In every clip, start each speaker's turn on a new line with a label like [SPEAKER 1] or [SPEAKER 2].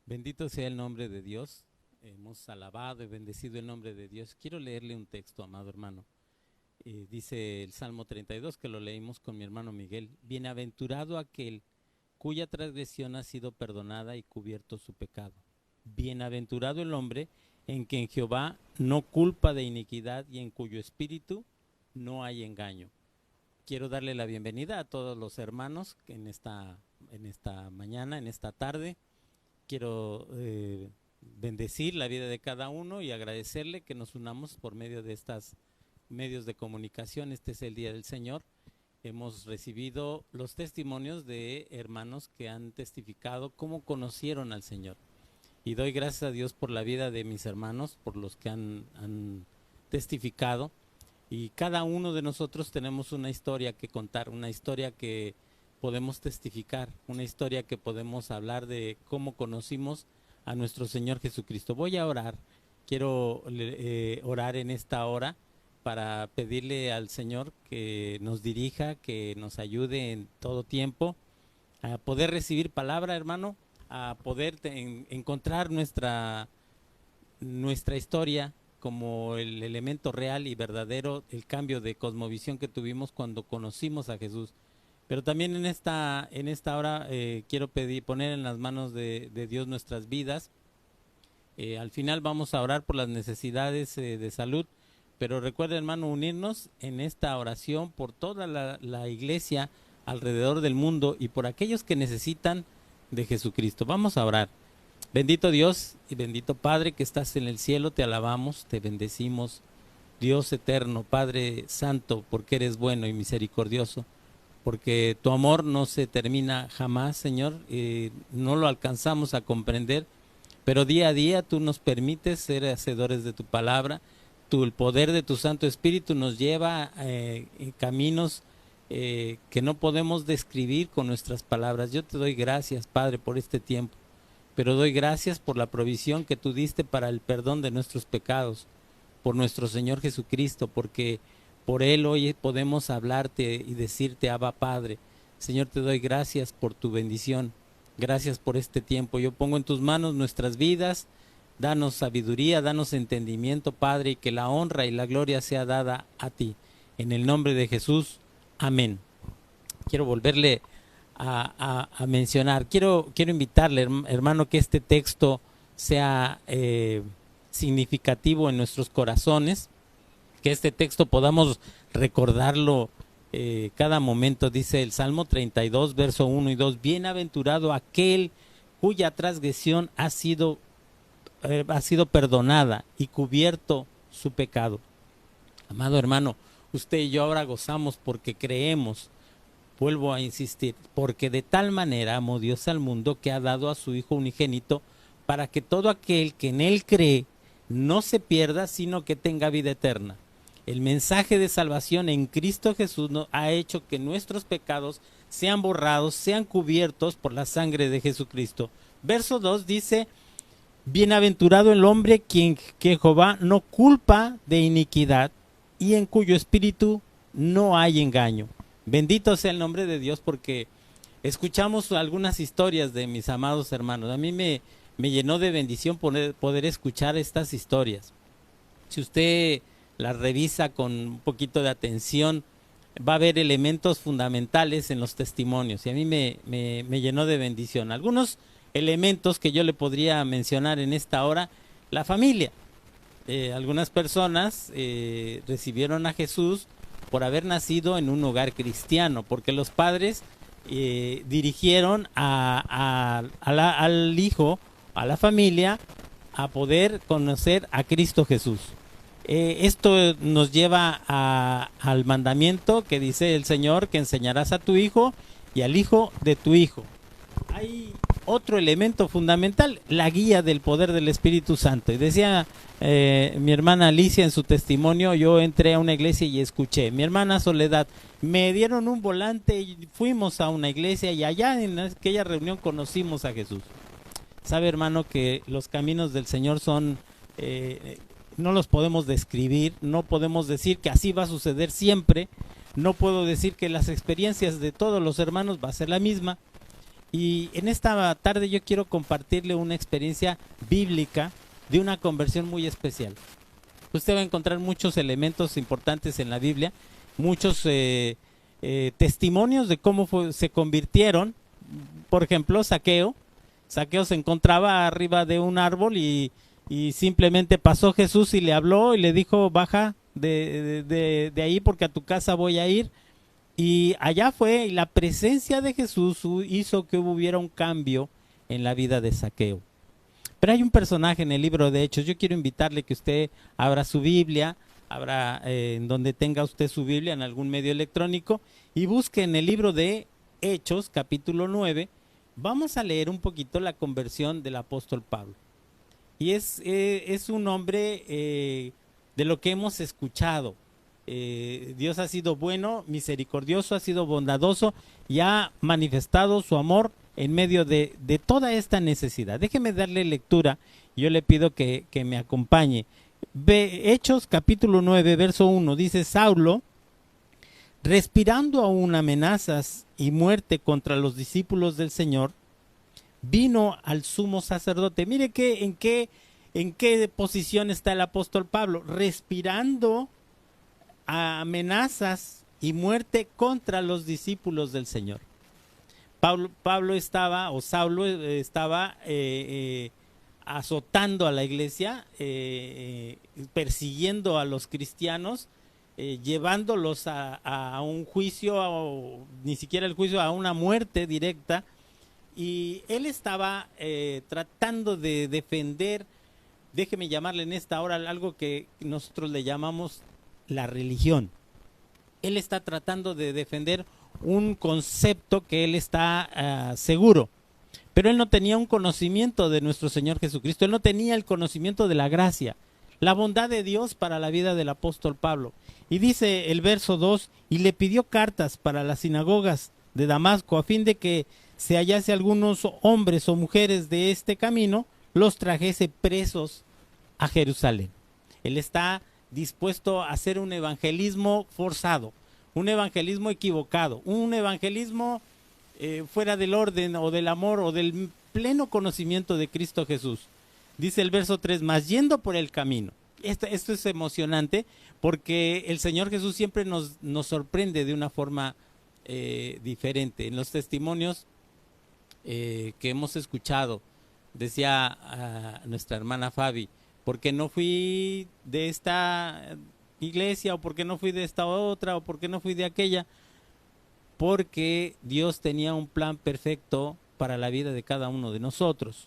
[SPEAKER 1] Bendito sea el nombre de Dios. Hemos alabado y bendecido el nombre de Dios. Quiero leerle un texto, amado hermano. Dice el Salmo 32, que lo leímos con mi hermano Miguel. Bienaventurado aquel cuya transgresión ha sido perdonada y cubierto su pecado. Bienaventurado el hombre en que Jehová no culpa de iniquidad y en cuyo espíritu no hay engaño. Quiero darle la bienvenida a todos los hermanos en esta mañana, en esta tarde. Quiero bendecir la vida de cada uno y agradecerle que nos unamos por medio de estos medios de comunicación. Este es el Día del Señor. Hemos recibido los testimonios de hermanos que han testificado cómo conocieron al Señor. Y doy gracias a Dios por la vida de mis hermanos, por los que han testificado. Y cada uno de nosotros tenemos una historia que contar, una historia que podemos testificar, una historia que podemos hablar de cómo conocimos a nuestro Señor Jesucristo. Voy a orar, quiero orar en esta hora para pedirle al Señor que nos dirija, que nos ayude en todo tiempo a poder recibir palabra, hermano, a poder encontrar nuestra historia como el elemento real y verdadero, el cambio de cosmovisión que tuvimos cuando conocimos a Jesús. Pero también en esta hora quiero poner en las manos de Dios nuestras vidas. Al final vamos a orar por las necesidades de salud, pero recuerda, hermano, unirnos en esta oración por toda la iglesia alrededor del mundo y por aquellos que necesitan de Jesucristo. Vamos a orar. Bendito Dios y bendito Padre que estás en el cielo, te alabamos, te bendecimos, Dios eterno, Padre Santo, porque eres bueno y misericordioso, porque tu amor no se termina jamás, Señor, no lo alcanzamos a comprender, pero día a día tú nos permites ser hacedores de tu palabra, el poder de tu Santo Espíritu nos lleva en caminos que no podemos describir con nuestras palabras. Yo te doy gracias, Padre, por este tiempo, pero doy gracias por la provisión que tú diste para el perdón de nuestros pecados, por nuestro Señor Jesucristo, porque por Él hoy podemos hablarte y decirte, Abba Padre. Señor, te doy gracias por tu bendición, gracias por este tiempo. Yo pongo en tus manos nuestras vidas, danos sabiduría, danos entendimiento, Padre, y que la honra y la gloria sea dada a ti. En el nombre de Jesús, amén. Quiero volverle a mencionar, quiero invitarle, hermano, que este texto sea significativo en nuestros corazones, que este texto podamos recordarlo cada momento. Dice el Salmo 32, verso 1 y 2, bienaventurado aquel cuya transgresión ha sido perdonada y cubierto su pecado. Amado hermano, usted y yo ahora gozamos porque creemos. Vuelvo a insistir, porque de tal manera amó Dios al mundo que ha dado a su Hijo unigénito para que todo aquel que en Él cree no se pierda, sino que tenga vida eterna. El mensaje de salvación en Cristo Jesús ha hecho que nuestros pecados sean borrados, sean cubiertos por la sangre de Jesucristo. Verso 2 dice, bienaventurado el hombre que Jehová no culpa de iniquidad y en cuyo espíritu no hay engaño. Bendito sea el nombre de Dios, porque escuchamos algunas historias de mis amados hermanos. A mí me llenó de bendición poder escuchar estas historias. Si usted las revisa con un poquito de atención, va a ver elementos fundamentales en los testimonios, y a mí me llenó de bendición. Algunos elementos que yo le podría mencionar en esta hora: la familia. Algunas personas recibieron a Jesús por haber nacido en un hogar cristiano, porque los padres dirigieron al hijo, a la familia, a poder conocer a Cristo Jesús. Esto nos lleva al mandamiento que dice el Señor, que enseñarás a tu hijo y al hijo de tu hijo. Hay otro elemento fundamental, la guía del poder del Espíritu Santo. Y decía mi hermana Alicia en su testimonio, yo entré a una iglesia y escuché. Mi hermana Soledad, me dieron un volante y fuimos a una iglesia, y allá en aquella reunión conocimos a Jesús. Sabe, hermano, que los caminos del Señor son, no los podemos describir, no podemos decir que así va a suceder siempre, no puedo decir que las experiencias de todos los hermanos va a ser la misma. Y en esta tarde yo quiero compartirle una experiencia bíblica de una conversión muy especial. Usted va a encontrar muchos elementos importantes en la Biblia, muchos testimonios de cómo se convirtieron. Por ejemplo, Zaqueo se encontraba arriba de un árbol y simplemente pasó Jesús y le habló y le dijo, baja de ahí porque a tu casa voy a ir. Y allá fue, y la presencia de Jesús hizo que hubiera un cambio en la vida de Zaqueo. Pero hay un personaje en el libro de Hechos. Yo quiero invitarle que usted abra su Biblia, abra en donde tenga usted su Biblia, en algún medio electrónico, y busque en el libro de Hechos, capítulo 9. Vamos a leer un poquito la conversión del apóstol Pablo. Y es un hombre de lo que hemos escuchado. Dios ha sido bueno, misericordioso, ha sido bondadoso y ha manifestado su amor en medio de toda esta necesidad. Déjeme darle lectura, yo le pido que me acompañe. Hechos capítulo 9, verso 1, dice: Saulo, respirando aún amenazas y muerte contra los discípulos del Señor, vino al sumo sacerdote. Mire en qué posición está el apóstol Pablo, respirando amenazas y muerte contra los discípulos del Señor. Saulo estaba azotando a la iglesia, persiguiendo a los cristianos, llevándolos a un juicio, ni siquiera el juicio, a una muerte directa. Y él estaba tratando de defender, déjeme llamarle en esta hora algo que nosotros le llamamos la religión. Él está tratando de defender un concepto que él está seguro, pero él no tenía un conocimiento de nuestro Señor Jesucristo, él no tenía el conocimiento de la gracia, la bondad de Dios para la vida del apóstol Pablo. Y dice el verso 2, y le pidió cartas para las sinagogas de Damasco, a fin de que se hallase algunos hombres o mujeres de este camino, los trajese presos a Jerusalén. Él está dispuesto a hacer un evangelismo forzado, un evangelismo equivocado, un evangelismo fuera del orden o del amor o del pleno conocimiento de Cristo Jesús. Dice el verso 3, mas yendo por el camino. Esto es emocionante porque el Señor Jesús siempre nos sorprende de una forma diferente. En los testimonios que hemos escuchado, decía nuestra hermana Fabi, porque no fui de esta iglesia, o porque no fui de esta otra, o porque no fui de aquella, porque Dios tenía un plan perfecto para la vida de cada uno de nosotros.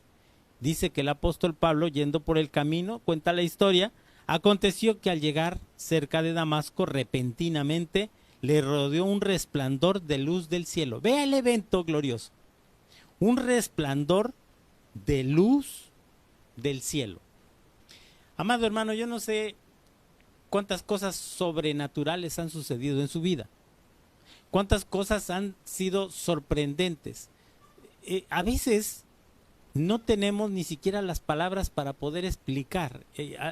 [SPEAKER 1] Dice que el apóstol Pablo, yendo por el camino, cuenta la historia, aconteció que al llegar cerca de Damasco, repentinamente le rodeó un resplandor de luz del cielo. Vea el evento glorioso, un resplandor de luz del cielo. Amado hermano, yo no sé cuántas cosas sobrenaturales han sucedido en su vida, cuántas cosas han sido sorprendentes. A veces no tenemos ni siquiera las palabras para poder explicar.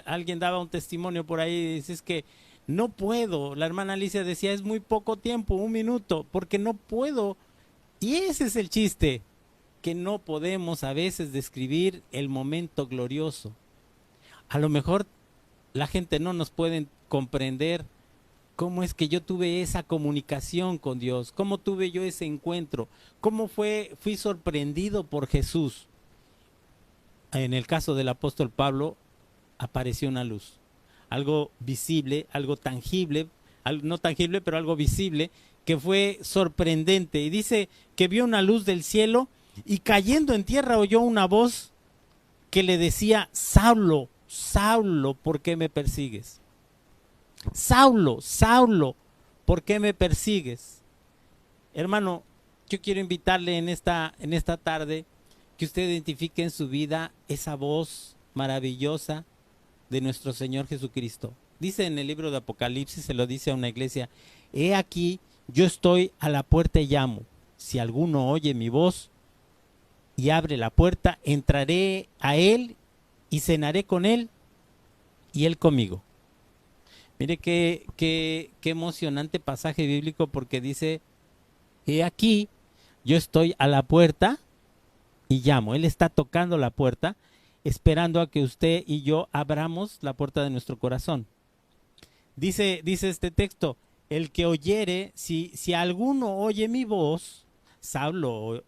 [SPEAKER 1] Alguien daba un testimonio por ahí y dice, es que no puedo. La hermana Alicia decía, es muy poco tiempo, 1 minuto, porque no puedo. Y ese es el chiste, que no podemos a veces describir el momento glorioso. A lo mejor la gente no nos puede comprender cómo es que yo tuve esa comunicación con Dios, cómo tuve yo ese encuentro, cómo fui sorprendido por Jesús. En el caso del apóstol Pablo, apareció una luz, algo visible, algo tangible, no tangible, pero algo visible, que fue sorprendente. Y dice que vio una luz del cielo y cayendo en tierra oyó una voz que le decía, Saulo, Saulo, ¿por qué me persigues? Saulo, Saulo, ¿por qué me persigues? Hermano, yo quiero invitarle en esta tarde que usted identifique en su vida esa voz maravillosa de nuestro Señor Jesucristo. Dice en el libro de Apocalipsis, se lo dice a una iglesia, he aquí, yo estoy a la puerta y llamo. Si alguno oye mi voz y abre la puerta, entraré a él y cenaré con él y él conmigo. Mire qué emocionante pasaje bíblico, porque dice, he aquí, yo estoy a la puerta y llamo. Él está tocando la puerta, esperando a que usted y yo abramos la puerta de nuestro corazón. Dice este texto, el que oyere, si alguno oye mi voz, Saulo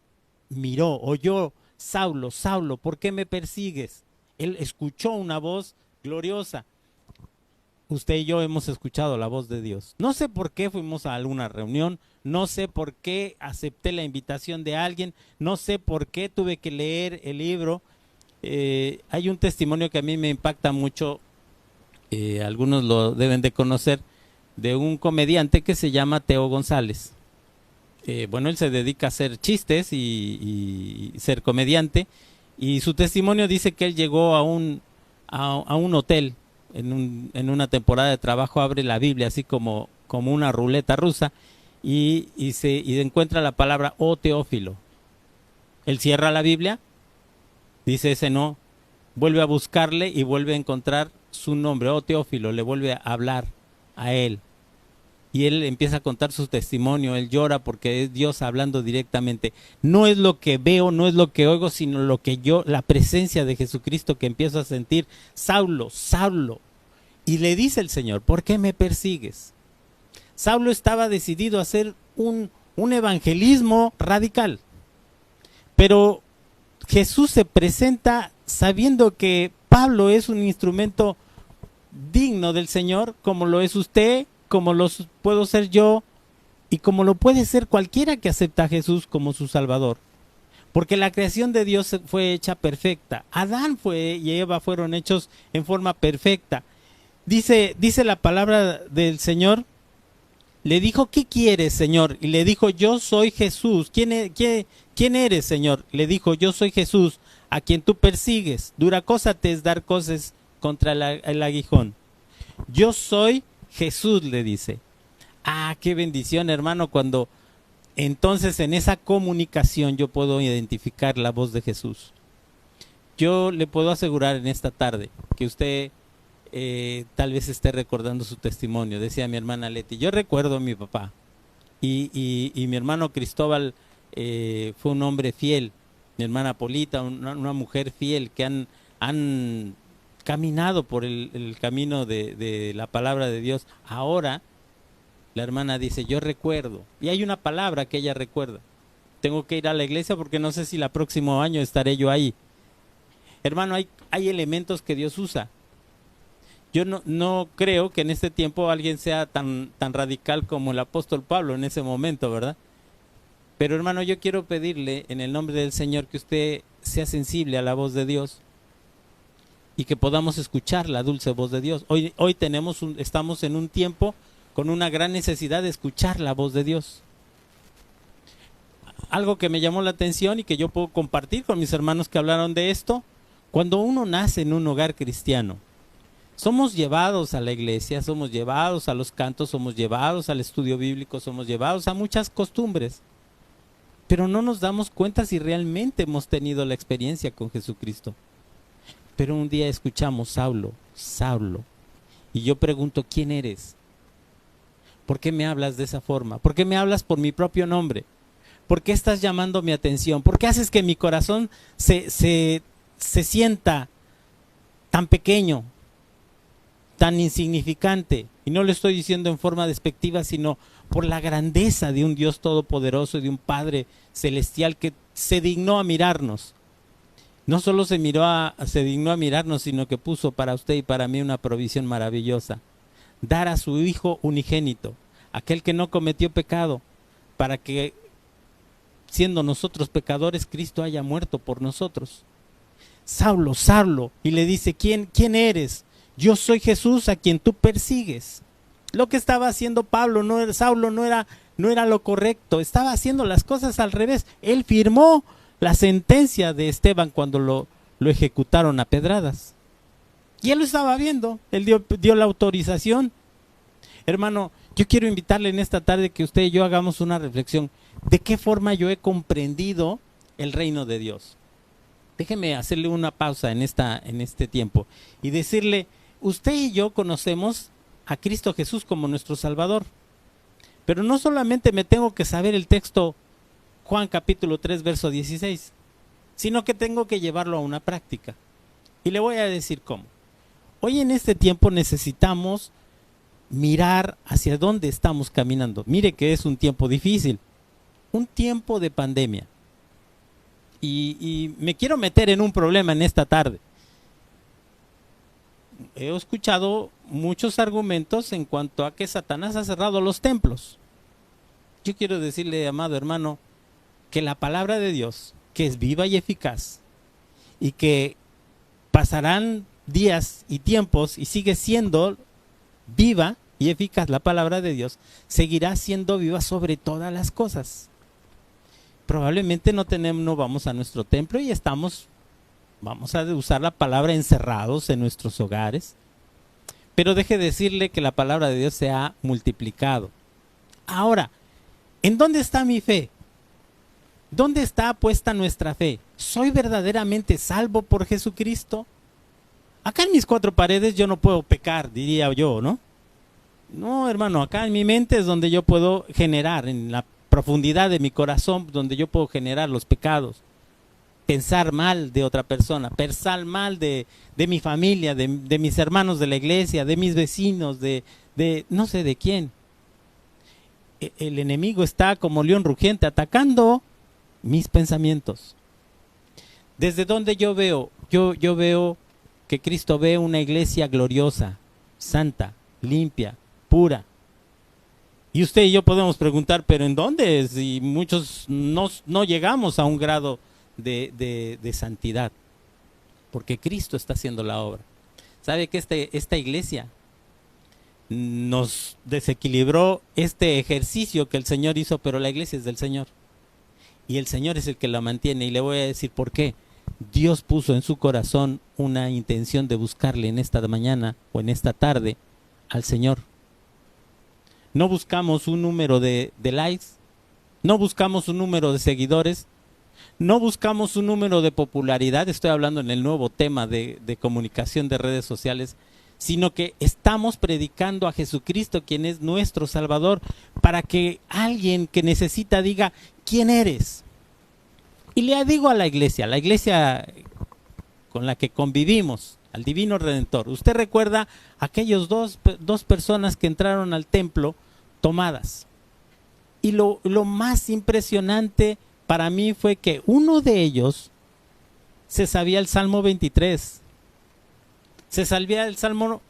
[SPEAKER 1] oyó, Saulo, Saulo, ¿por qué me persigues? Él escuchó una voz gloriosa. Usted y yo hemos escuchado la voz de Dios. No sé por qué fuimos a alguna reunión, no sé por qué acepté la invitación de alguien, no sé por qué tuve que leer el libro. Hay un testimonio que a mí me impacta mucho, algunos lo deben de conocer, de un comediante que se llama Teo González. Bueno, él se dedica a hacer chistes y ser comediante, y su testimonio dice que él llegó a un hotel en una temporada de trabajo, abre la Biblia así como una ruleta rusa y encuentra la palabra "oh Teófilo". Él cierra la Biblia, dice ese no, vuelve a buscarle y vuelve a encontrar su nombre, "oh Teófilo", le vuelve a hablar a él. Y él empieza a contar su testimonio, él llora porque es Dios hablando directamente. No es lo que veo, no es lo que oigo, sino lo que la presencia de Jesucristo que empiezo a sentir. Saulo, Saulo. Y le dice el Señor, ¿por qué me persigues? Saulo estaba decidido a hacer un evangelismo radical. Pero Jesús se presenta sabiendo que Pablo es un instrumento digno del Señor, como lo es usted, como lo puedo ser yo y como lo puede ser cualquiera que acepta a Jesús como su Salvador. Porque la creación de Dios fue hecha perfecta. Adán y Eva fueron hechos en forma perfecta. Dice la palabra del Señor, le dijo, ¿qué quieres, Señor? Y le dijo, yo soy Jesús. ¿Quién eres, Señor? Le dijo, yo soy Jesús, a quien tú persigues. Dura cosa te es dar cosas contra el aguijón. Yo soy Jesús, le dice. Ah, qué bendición, hermano, cuando entonces en esa comunicación yo puedo identificar la voz de Jesús. Yo le puedo asegurar en esta tarde que usted tal vez esté recordando su testimonio. Decía mi hermana Leti, yo recuerdo a mi papá y mi hermano Cristóbal fue un hombre fiel, mi hermana Polita, una mujer fiel que han caminado por el camino de la palabra de Dios. Ahora la hermana dice, yo recuerdo, y hay una palabra que ella recuerda. Tengo que ir a la iglesia porque no sé si el próximo año estaré yo ahí. Hermano, hay elementos que Dios usa. Yo no creo que en este tiempo alguien sea tan radical como el apóstol Pablo en ese momento, ¿verdad? Pero hermano, yo quiero pedirle en el nombre del Señor que usted sea sensible a la voz de Dios y que podamos escuchar la dulce voz de Dios. Hoy estamos en un tiempo con una gran necesidad de escuchar la voz de Dios. Algo que me llamó la atención y que yo puedo compartir con mis hermanos que hablaron de esto, cuando uno nace en un hogar cristiano, somos llevados a la iglesia, somos llevados a los cantos, somos llevados al estudio bíblico, somos llevados a muchas costumbres, pero no nos damos cuenta si realmente hemos tenido la experiencia con Jesucristo. Pero un día escuchamos, Saulo, Saulo, y yo pregunto, ¿quién eres? ¿Por qué me hablas de esa forma? ¿Por qué me hablas por mi propio nombre? ¿Por qué estás llamando mi atención? ¿Por qué haces que mi corazón se sienta tan pequeño, tan insignificante? Y no lo estoy diciendo en forma despectiva, sino por la grandeza de un Dios todopoderoso y de un Padre celestial que se dignó a mirarnos. No solo se dignó a mirarnos, sino que puso para usted y para mí una provisión maravillosa. Dar a su Hijo unigénito, aquel que no cometió pecado, para que, siendo nosotros pecadores, Cristo haya muerto por nosotros. Saulo, Saulo, y le dice, ¿quién eres? Yo soy Jesús a quien tú persigues. Lo que estaba haciendo Saulo no era lo correcto, estaba haciendo las cosas al revés. Él firmó la sentencia de Esteban cuando lo ejecutaron a pedradas. Y él lo estaba viendo, él dio la autorización. Hermano, yo quiero invitarle en esta tarde que usted y yo hagamos una reflexión. ¿De qué forma yo he comprendido el reino de Dios? Déjeme hacerle una pausa en este tiempo y decirle, usted y yo conocemos a Cristo Jesús como nuestro Salvador. Pero no solamente me tengo que saber el texto Juan capítulo 3, verso 16, sino que tengo que llevarlo a una práctica. Y le voy a decir cómo. Hoy en este tiempo necesitamos mirar hacia dónde estamos caminando. Mire que es un tiempo difícil, un tiempo de pandemia. Y me quiero meter en un problema en esta tarde. He escuchado muchos argumentos en cuanto a que Satanás ha cerrado los templos. Yo quiero decirle, amado hermano, que la palabra de Dios, que es viva y eficaz, y que pasarán días y tiempos y sigue siendo viva y eficaz, la palabra de Dios seguirá siendo viva sobre todas las cosas. Probablemente no vamos a nuestro templo y vamos a usar la palabra encerrados en nuestros hogares, pero deje de decirle que la palabra de Dios se ha multiplicado. Ahora, ¿en dónde está mi fe? ¿Dónde está puesta nuestra fe? ¿Soy verdaderamente salvo por Jesucristo? Acá en mis cuatro paredes yo no puedo pecar, diría yo, ¿no? No, hermano, acá en mi mente es donde yo puedo generar, en la profundidad de mi corazón, donde yo puedo generar los pecados. Pensar mal de otra persona, pensar mal de mi familia, de mis hermanos de la iglesia, de mis vecinos, de no sé de quién. El enemigo está como león rugiente atacando mis pensamientos. Desde donde yo veo, yo veo que Cristo ve una iglesia gloriosa, santa, limpia, pura. Y usted y yo podemos preguntar, ¿pero en dónde? Si muchos no llegamos a un grado de santidad, porque Cristo está haciendo la obra. ¿Sabe que esta iglesia nos desequilibró este ejercicio que el Señor hizo, pero la iglesia es del Señor? Y el Señor es el que la mantiene, y le voy a decir por qué. Dios puso en su corazón una intención de buscarle en esta mañana o en esta tarde al Señor. No buscamos un número de likes, no buscamos un número de seguidores, no buscamos un número de popularidad, estoy hablando en el nuevo tema de comunicación de redes sociales, sino que estamos predicando a Jesucristo, quien es nuestro Salvador, para que alguien que necesita diga, ¿quién eres? Y le digo a la iglesia con la que convivimos, al Divino Redentor. Usted recuerda aquellos dos personas que entraron al templo tomadas. Y lo más impresionante para mí fue que uno de ellos se sabía el Salmo 23, se sabía el Salmo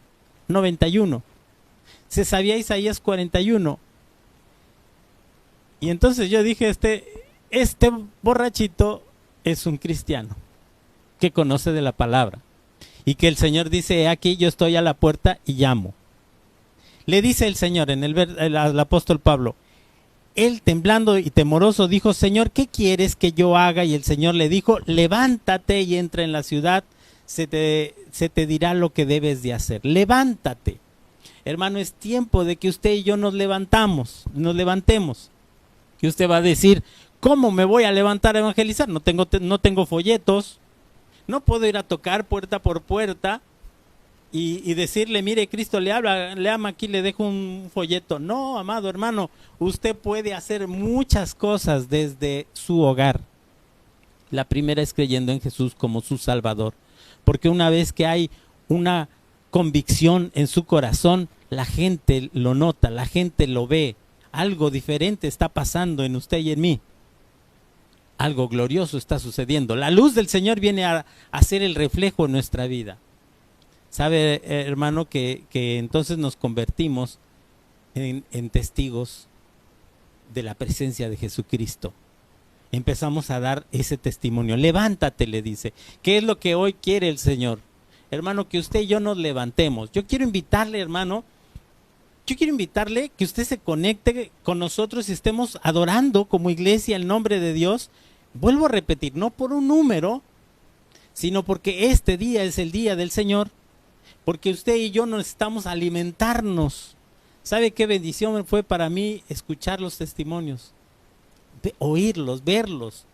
[SPEAKER 1] 91, se sabía Isaías 41. Y entonces yo dije, este borrachito es un cristiano que conoce de la palabra. Y que el Señor dice, aquí yo estoy a la puerta y llamo. Le dice el Señor, el apóstol Pablo, él temblando y temoroso dijo, Señor, ¿qué quieres que yo haga? Y el Señor le dijo, levántate y entra en la ciudad, se te dirá lo que debes de hacer. Levántate. Hermano, es tiempo de que usted y yo nos levantemos. Y usted va a decir, ¿cómo me voy a levantar a evangelizar? No tengo folletos. No puedo ir a tocar puerta por puerta y decirle, mire, Cristo le ama, aquí le dejo un folleto. No, amado hermano, usted puede hacer muchas cosas desde su hogar. La primera es creyendo en Jesús como su Salvador. Porque una vez que hay una convicción en su corazón, la gente lo nota, la gente lo ve. Algo diferente está pasando en usted y en mí. Algo glorioso está sucediendo. La luz del Señor viene a hacer el reflejo en nuestra vida. Sabe, hermano, que entonces nos convertimos en testigos de la presencia de Jesucristo. Empezamos a dar ese testimonio. Levántate, le dice. ¿Qué es lo que hoy quiere el Señor? Hermano, que usted y yo nos levantemos. Yo quiero invitarle, hermano, que usted se conecte con nosotros y estemos adorando como iglesia el nombre de Dios. Vuelvo a repetir, no por un número, sino porque este día es el día del Señor, porque usted y yo necesitamos alimentarnos. ¿Sabe qué bendición fue para mí escuchar los testimonios? Oírlos, verlos.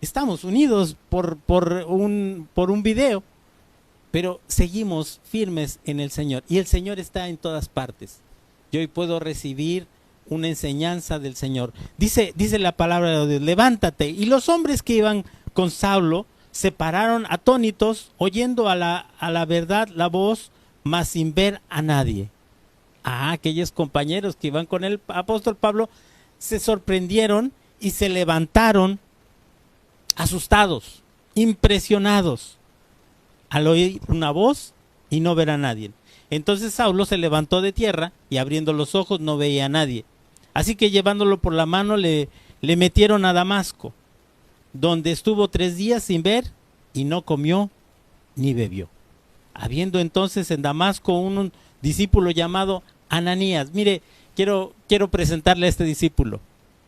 [SPEAKER 1] Estamos unidos por un video, pero seguimos firmes en el Señor, y el Señor está en todas partes. Yo hoy puedo recibir una enseñanza del Señor. Dice la palabra de Dios, levántate. Y los hombres que iban con Saulo se pararon atónitos, oyendo a la verdad la voz, mas sin ver a nadie. Aquellos compañeros que iban con el apóstol Pablo se sorprendieron y se levantaron asustados, impresionados, al oír una voz y no ver a nadie. Entonces Saulo se levantó de tierra y abriendo los ojos no veía a nadie. Así que llevándolo por la mano le metieron a Damasco, donde estuvo 3 días sin ver y no comió ni bebió. Habiendo entonces en Damasco un discípulo llamado Ananías. Mire, quiero presentarle a este discípulo.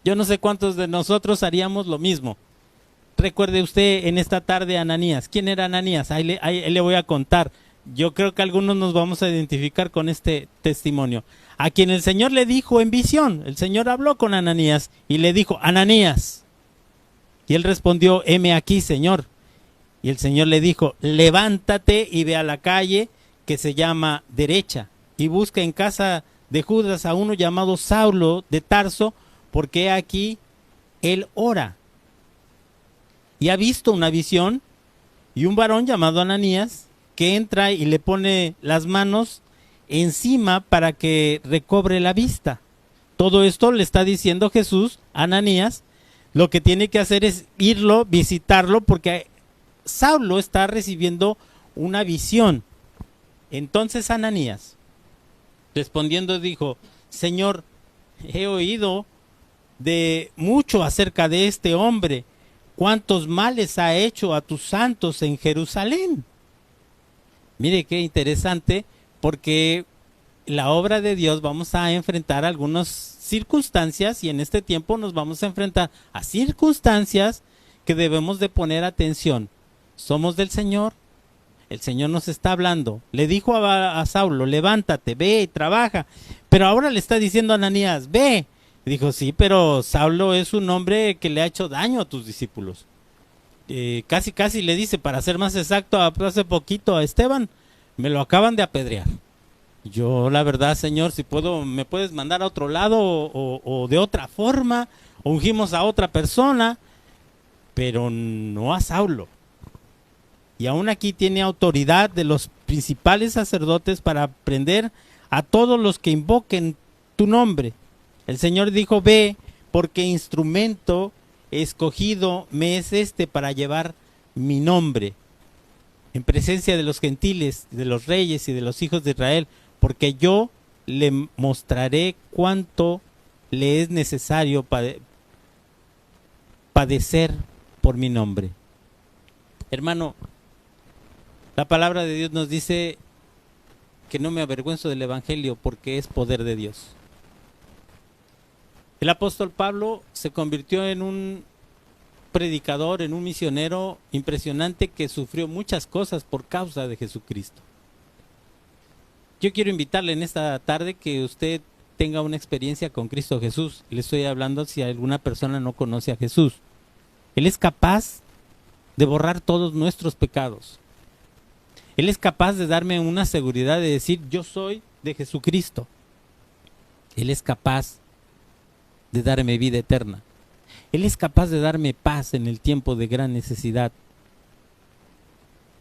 [SPEAKER 1] Yo no sé cuántos de nosotros haríamos lo mismo. Recuerde usted en esta tarde a Ananías. ¿Quién era Ananías? Ahí le voy a contar. Yo creo que algunos nos vamos a identificar con este testimonio. A quien el Señor le dijo en visión, el Señor habló con Ananías y le dijo, Ananías. Y él respondió, heme aquí, Señor. Y el Señor le dijo, levántate y ve a la calle que se llama Derecha y busca en casa de Judas a uno llamado Saulo de Tarso, porque aquí él ora. Y ha visto una visión y un varón llamado Ananías que entra y le pone las manos encima para que recobre la vista. Todo esto le está diciendo Jesús a Ananías. Lo que tiene que hacer es irlo, visitarlo, porque Saulo está recibiendo una visión. Entonces Ananías, respondiendo, dijo, Señor, he oído de mucho acerca de este hombre, cuántos males ha hecho a tus santos en Jerusalén. Mire qué interesante, porque la obra de Dios vamos a enfrentar algunas circunstancias y en este tiempo nos vamos a enfrentar a circunstancias que debemos de poner atención. Somos del Señor, el Señor nos está hablando. Le dijo a Saulo, levántate, ve y trabaja. Pero ahora le está diciendo a Ananías, ve. Y dijo, sí, pero Saulo es un hombre que le ha hecho daño a tus discípulos. Casi le dice, para ser más exacto, hace poquito a Esteban, me lo acaban de apedrear. Yo, la verdad, Señor, si puedo, me puedes mandar a otro lado o de otra forma, o ungimos a otra persona, pero no a Saulo. Y aún aquí tiene autoridad de los principales sacerdotes para prender a todos los que invoquen tu nombre. El Señor dijo, ve, porque instrumento escogido me es este para llevar mi nombre en presencia de los gentiles, de los reyes y de los hijos de Israel, porque yo le mostraré cuánto le es necesario padecer por mi nombre. Hermano, la palabra de Dios nos dice que no me avergüenzo del evangelio porque es poder de Dios. El apóstol Pablo se convirtió en un predicador, en un misionero impresionante que sufrió muchas cosas por causa de Jesucristo. Yo quiero invitarle en esta tarde que usted tenga una experiencia con Cristo Jesús. Le estoy hablando si alguna persona no conoce a Jesús. Él es capaz de borrar todos nuestros pecados. Él es capaz de darme una seguridad de decir, yo soy de Jesucristo. Él es capaz de darme vida eterna. Él es capaz de darme paz en el tiempo de gran necesidad.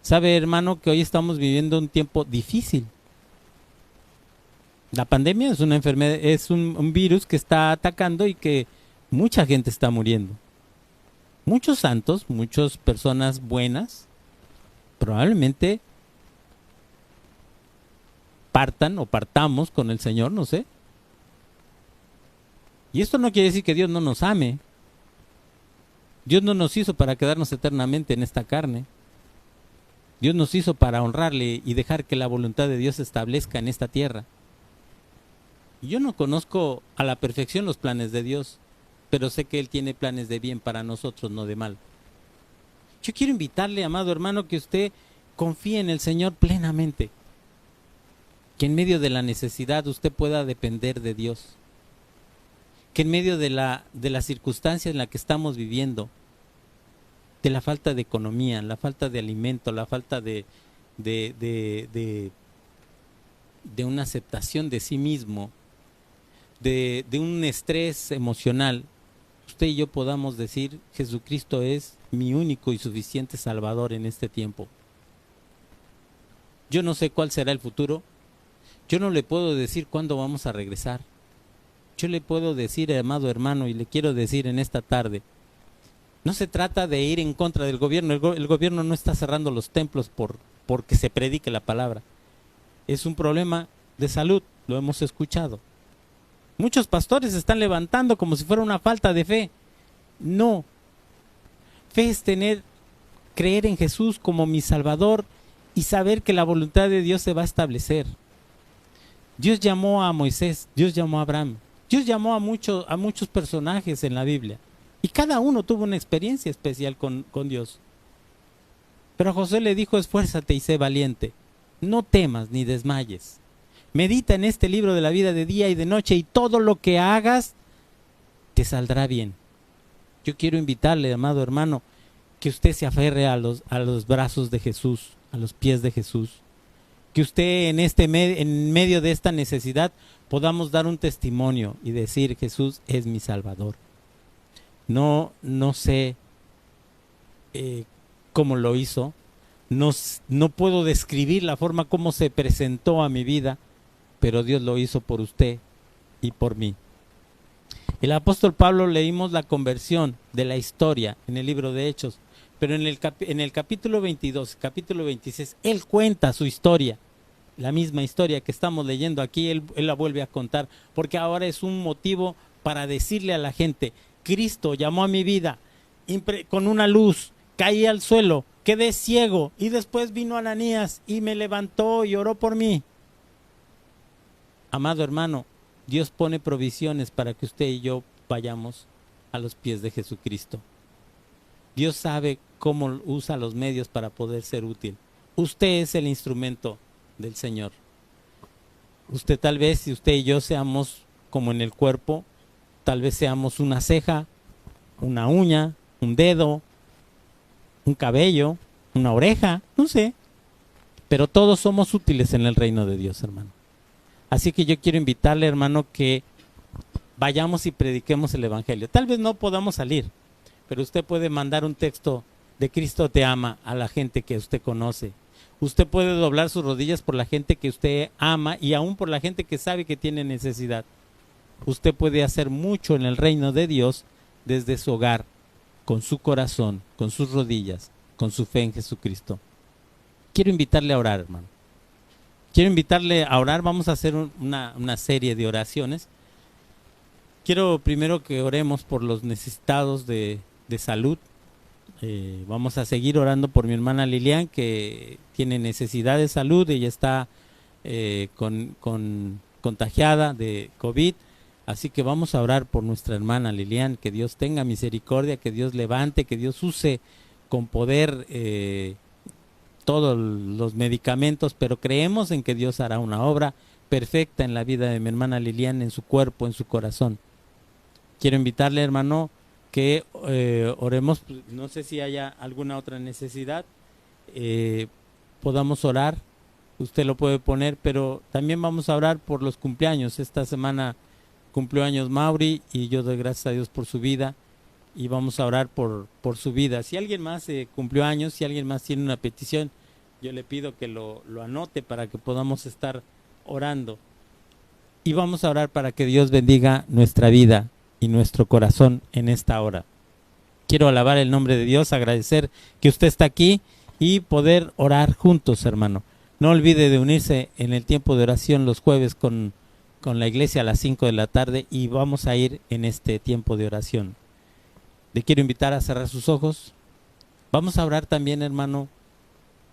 [SPEAKER 1] ¿Sabe, hermano, que hoy estamos viviendo un tiempo difícil? La pandemia es una enfermedad, es un virus que está atacando y que mucha gente está muriendo. Muchos santos, muchas personas buenas, probablemente partan o partamos con el Señor, no sé. Y esto no quiere decir que Dios no nos ame. Dios no nos hizo para quedarnos eternamente en esta carne. Dios nos hizo para honrarle y dejar que la voluntad de Dios se establezca en esta tierra. Yo no conozco a la perfección los planes de Dios, pero sé que Él tiene planes de bien para nosotros, no de mal. Yo quiero invitarle, amado hermano, que usted confíe en el Señor plenamente. Que en medio de la necesidad usted pueda depender de Dios. Que en medio de la circunstancia en la que estamos viviendo, de la falta de economía, la falta de alimento, la falta de una aceptación de sí mismo, de un estrés emocional, usted y yo podamos decir, Jesucristo es mi único y suficiente Salvador en este tiempo. Yo no sé cuál será el futuro. Yo no le puedo decir cuándo vamos a regresar. Yo le puedo decir, amado hermano, y le quiero decir en esta tarde, no se trata de ir en contra del gobierno. El gobierno no está cerrando los templos porque se predique la palabra. Es un problema de salud, lo hemos escuchado. Muchos pastores se están levantando como si fuera una falta de fe. No. Fe es creer en Jesús como mi Salvador y saber que la voluntad de Dios se va a establecer. Dios llamó a Moisés, Dios llamó a Abraham, Dios llamó a muchos personajes en la Biblia. Y cada uno tuvo una experiencia especial con Dios. Pero a José le dijo, esfuérzate y sé valiente. No temas ni desmayes. Medita en este libro de la vida de día y de noche y todo lo que hagas te saldrá bien. Yo quiero invitarle, amado hermano, que usted se aferre a los brazos de Jesús, a los pies de Jesús. Que usted en medio de esta necesidad podamos dar un testimonio y decir, Jesús es mi Salvador. No sé cómo lo hizo, no puedo describir la forma como se presentó a mi vida, pero Dios lo hizo por usted y por mí. El apóstol Pablo leímos la conversión de la historia en el libro de Hechos, pero en el capítulo 22, capítulo 26, él cuenta su historia, la misma historia que estamos leyendo aquí, él la vuelve a contar, porque ahora es un motivo para decirle a la gente, Cristo llamó a mi vida con una luz, caí al suelo, quedé ciego y después vino Ananías y me levantó y oró por mí. Amado hermano, Dios pone provisiones para que usted y yo vayamos a los pies de Jesucristo. Dios sabe cómo usa los medios para poder ser útil. Usted es el instrumento del Señor. Usted tal vez, si usted y yo seamos como en el cuerpo, tal vez seamos una ceja, una uña, un dedo, un cabello, una oreja, no sé. Pero todos somos útiles en el reino de Dios, hermano. Así que yo quiero invitarle, hermano, que vayamos y prediquemos el Evangelio. Tal vez no podamos salir, pero usted puede mandar un texto de Cristo te ama a la gente que usted conoce. Usted puede doblar sus rodillas por la gente que usted ama y aún por la gente que sabe que tiene necesidad. Usted puede hacer mucho en el reino de Dios desde su hogar, con su corazón, con sus rodillas, con su fe en Jesucristo. Quiero invitarle a orar, hermano. Quiero invitarle a orar. Vamos a hacer una serie de oraciones. Quiero primero que oremos por los necesitados de salud. Vamos a seguir orando por mi hermana Lilian, que tiene necesidad de salud. Ella está contagiada de COVID. Así que vamos a orar por nuestra hermana Lilian, que Dios tenga misericordia, que Dios levante, que Dios use con poder todos los medicamentos, pero creemos en que Dios hará una obra perfecta en la vida de mi hermana Lilian, en su cuerpo, en su corazón. Quiero invitarle, hermano, que oremos, no sé si haya alguna otra necesidad, podamos orar, usted lo puede poner, pero también vamos a orar por los cumpleaños. Esta semana cumplió años Mauri y yo doy gracias a Dios por su vida y vamos a orar por su vida. Si alguien más cumplió años, si alguien más tiene una petición, yo le pido que lo anote para que podamos estar orando. Y vamos a orar para que Dios bendiga nuestra vida y nuestro corazón en esta hora. Quiero alabar el nombre de Dios, agradecer que usted está aquí y poder orar juntos, hermano. No olvide de unirse en el tiempo de oración los jueves con la iglesia a las 5 de la tarde y vamos a ir en este tiempo de oración. Le quiero invitar a cerrar sus ojos. Vamos a orar también, hermano,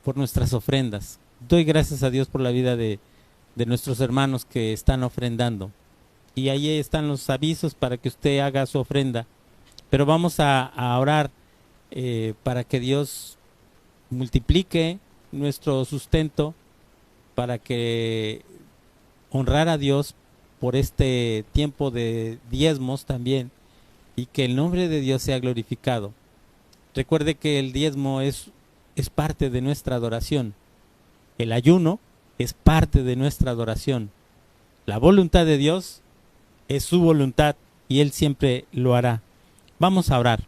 [SPEAKER 1] por nuestras ofrendas. Doy gracias a Dios por la vida de nuestros hermanos que están ofrendando. Y ahí están los avisos para que usted haga su ofrenda. Pero vamos a orar para que Dios multiplique nuestro sustento, para que honrar a Dios por este tiempo de diezmos también, y que el nombre de Dios sea glorificado. Recuerde que el diezmo es parte de nuestra adoración. El ayuno es parte de nuestra adoración. La voluntad de Dios es su voluntad y Él siempre lo hará. Vamos a orar.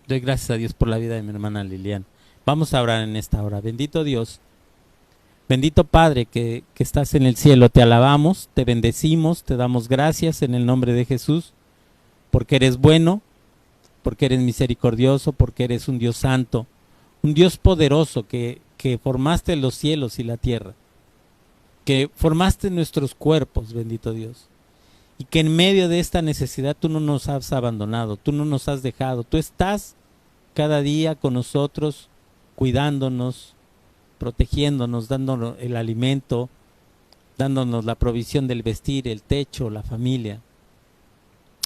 [SPEAKER 1] Doy gracias a Dios por la vida de mi hermana Lilian. Vamos a orar en esta hora. Bendito Dios, bendito Padre que estás en el cielo. Te alabamos, te bendecimos, te damos gracias en el nombre de Jesús, porque eres bueno, porque eres misericordioso, porque eres un Dios santo, un Dios poderoso que formaste los cielos y la tierra, que formaste nuestros cuerpos, bendito Dios, y que en medio de esta necesidad tú no nos has abandonado, tú no nos has dejado, tú estás cada día con nosotros, cuidándonos, protegiéndonos, dándonos el alimento, dándonos la provisión del vestir, el techo, la familia.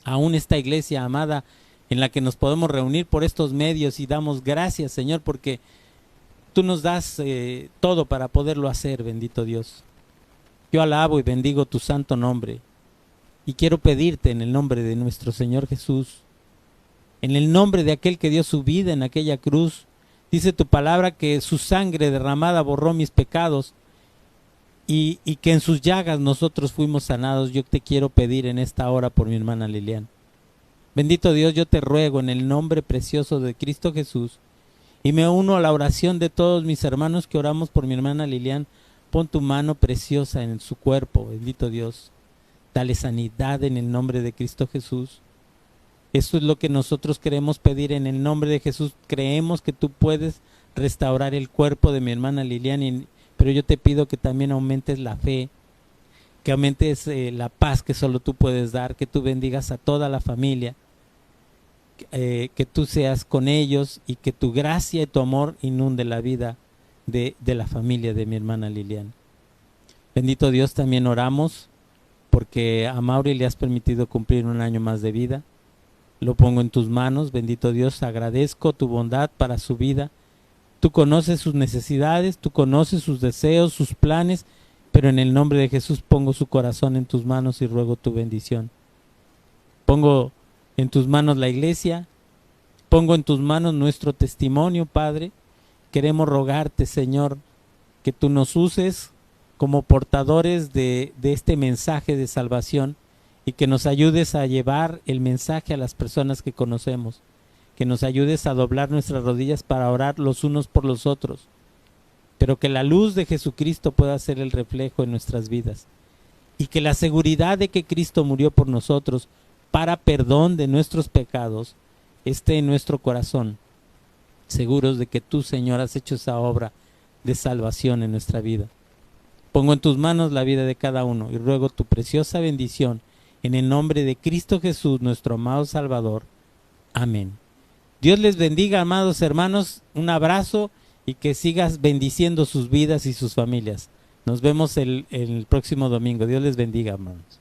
[SPEAKER 1] Aún esta iglesia amada en la que nos podemos reunir por estos medios y damos gracias, Señor, porque tú nos das todo para poderlo hacer, bendito Dios. Yo alabo y bendigo tu santo nombre y quiero pedirte en el nombre de nuestro Señor Jesús, en el nombre de aquel que dio su vida en aquella cruz. Dice tu palabra que su sangre derramada borró mis pecados y que en sus llagas nosotros fuimos sanados. Yo te quiero pedir en esta hora por mi hermana Lilian. Bendito Dios, yo te ruego en el nombre precioso de Cristo Jesús y me uno a la oración de todos mis hermanos que oramos por mi hermana Lilian. Pon tu mano preciosa en su cuerpo, bendito Dios. Dale sanidad en el nombre de Cristo Jesús. Eso es lo que nosotros queremos pedir en el nombre de Jesús. Creemos que tú puedes restaurar el cuerpo de mi hermana Lilian, pero yo te pido que también aumentes la fe, que aumentes la paz que solo tú puedes dar, que tú bendigas a toda la familia, que tú seas con ellos y que tu gracia y tu amor inunde la vida de la familia de mi hermana Lilian. Bendito Dios, también oramos porque a Mauri le has permitido cumplir un año más de vida. Lo pongo en tus manos, bendito Dios, agradezco tu bondad para su vida. Tú conoces sus necesidades, tú conoces sus deseos, sus planes, pero en el nombre de Jesús pongo su corazón en tus manos y ruego tu bendición. Pongo en tus manos la iglesia, pongo en tus manos nuestro testimonio, Padre. Queremos rogarte, Señor, que tú nos uses como portadores de este mensaje de salvación y que nos ayudes a llevar el mensaje a las personas que conocemos, que nos ayudes a doblar nuestras rodillas para orar los unos por los otros, pero que la luz de Jesucristo pueda ser el reflejo en nuestras vidas y que la seguridad de que Cristo murió por nosotros para perdón de nuestros pecados esté en nuestro corazón, seguros de que tú, Señor, has hecho esa obra de salvación en nuestra vida. Pongo en tus manos la vida de cada uno y ruego tu preciosa bendición en el nombre de Cristo Jesús, nuestro amado Salvador. Amén. Dios les bendiga, amados hermanos. Un abrazo y que sigas bendiciendo sus vidas y sus familias. Nos vemos el próximo domingo. Dios les bendiga, hermanos.